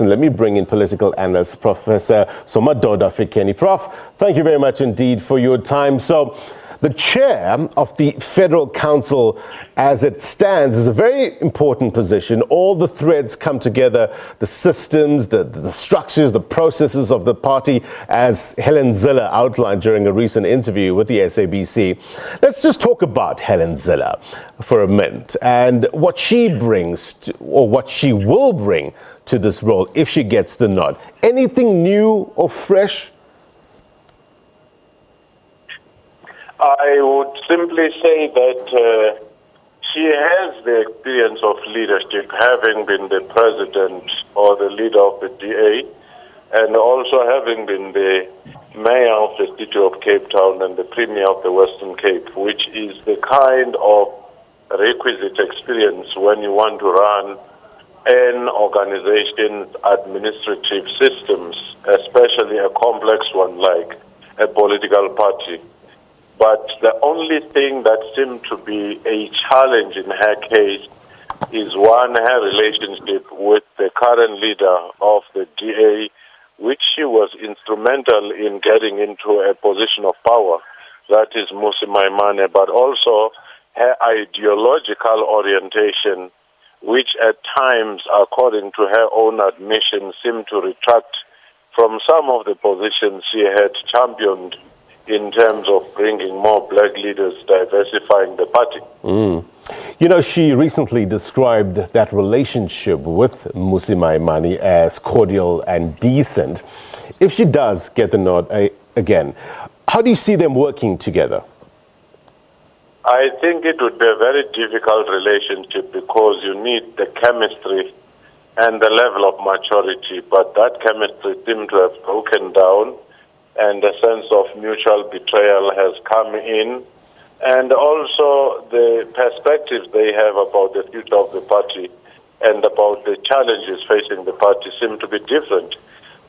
Let me bring in political analyst, Professor Somadoda Fikeni. Prof, thank you very much indeed for your time. So, the chair of the Federal Council, as it stands, is a very important position. All the threads come together, the systems, the structures, the processes of the party, as Helen Zille outlined during a recent interview with the SABC. Let's just talk about Helen Zille for a minute and what she brings, or what she will bring to this role if she gets the nod. Anything new or fresh? I would simply say that she has the experience of leadership, having been the president or the leader of the DA, and also having been the mayor of the city of Cape Town and the premier of the Western Cape, which is the kind of requisite experience when you want to run an organization's administrative systems, especially a complex one like a political party. But the only thing that seemed to be a challenge in her case is one, her relationship with the current leader of the DA, which she was instrumental in getting into a position of power, that is Mmusi Maimane, but also her ideological orientation, which at times, according to her own admission, seemed to retract from some of the positions she had championed in terms of bringing more black leaders, diversifying the party. You know, she recently described that relationship with Mmusi Maimane as cordial and decent. If she does get the nod again, how do you see them working together? I think it would be a very difficult relationship because you need the chemistry and the level of maturity, but that chemistry seems to have broken down, and a sense of mutual betrayal has come in, and also the perspectives they have about the future of the party and about the challenges facing the party seem to be different.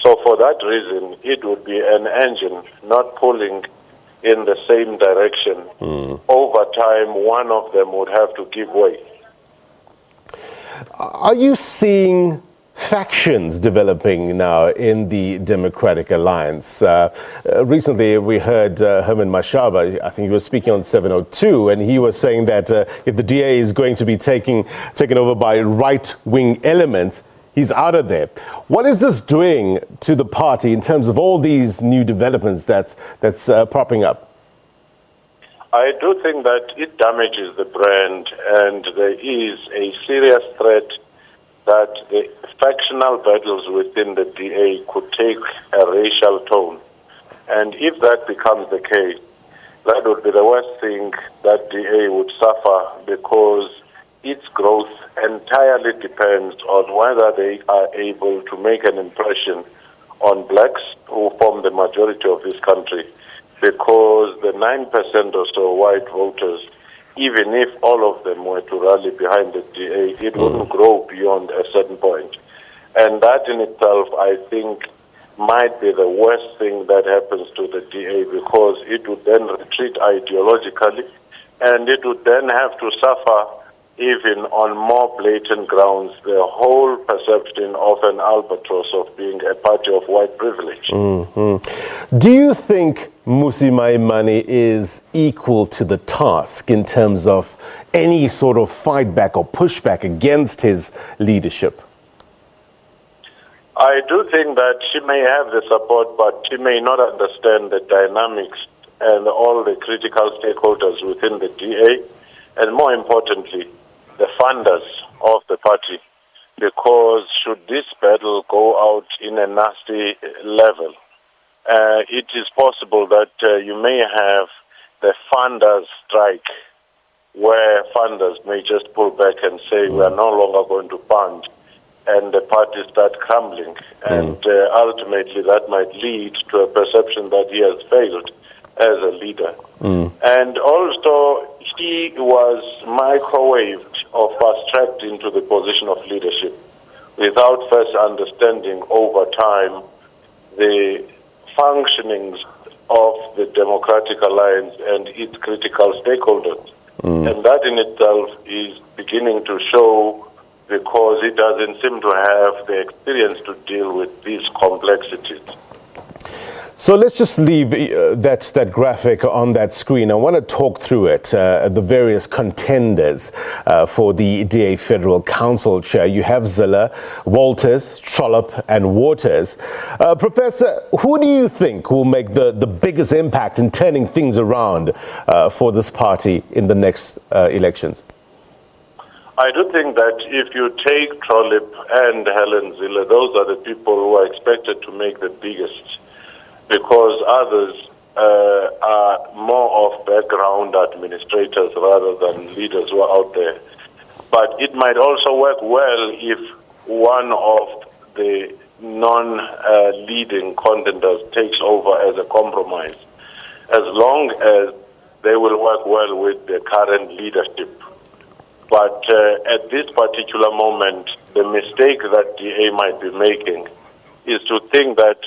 So for that reason, it would be an engine not pulling in the same direction. Over time, one of them would have to give way. Are you seeing factions developing now in the Democratic Alliance? Recently, we heard Herman Mashaba, I think he was speaking on 702, and he was saying that if the DA is going to be taken over by right-wing elements, he's out of there. What is this doing to the party in terms of all these new developments that's propping up? I do think that it damages the brand, and there is a serious threat that the factional battles within the DA could take a racial tone. And if that becomes the case, that would be the worst thing that DA would suffer, because its growth entirely depends on whether they are able to make an impression on blacks who form the majority of this country, because the 9% or so white voters, even if all of them were to rally behind the DA, it wouldn't grow beyond a certain point. And that in itself, I think, might be the worst thing that happens to the DA, because it would then retreat ideologically, and it would then have to suffer, even on more blatant grounds, the whole perception of an albatross of being a party of white privilege. Do you think Mmusi Maimane is equal to the task in terms of any sort of fight back or pushback against his leadership? I do think that she may have the support, but she may not understand the dynamics and all the critical stakeholders within the DA, and more importantly, the funders of the party, because should this battle go out in a nasty level, it is possible that you may have the funders strike, where funders may just pull back and say, we are no longer going to fund, and the party start crumbling. And ultimately that might lead to a perception that he has failed as a leader. And also, he was microwaved or fast-tracked into the position of leadership without first understanding over time the functionings of the Democratic Alliance and its critical stakeholders. And that in itself is beginning to show because he doesn't seem to have the experience to deal with these complexities. So let's just leave that graphic on that screen. I want to talk through it, the various contenders for the DA Federal Council Chair. You have Zille, Walters, Trollope and Waters. Professor, who do you think will make the biggest impact in turning things around for this party in the next elections? I do think that if you take Trollope and Helen Zille, those are the people who are expected to make the biggest, because others are more of background administrators rather than leaders who are out there. But it might also work well if one of the non-leading contenders takes over as a compromise, as long as they will work well with the current leadership. But at this particular moment, the mistake that DA might be making is to think that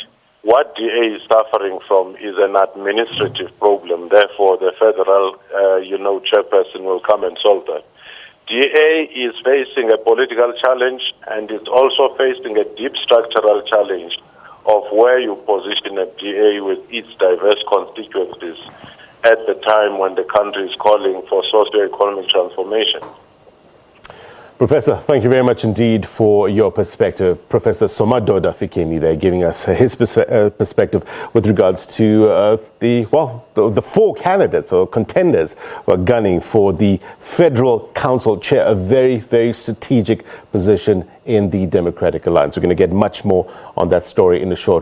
what DA is suffering from is an administrative problem. Therefore, the federal, chairperson will come and solve that. DA is facing a political challenge, and it's also facing a deep structural challenge of where you position a DA with its diverse constituencies at the time when the country is calling for socio-economic transformation. Professor, thank you very much indeed for your perspective. Professor Somadoda Fikeni there giving us his perspective with regards to the four candidates or contenders who are gunning for the Federal Council Chair, a very, very strategic position in the Democratic Alliance. We're going to get much more on that story in a short while.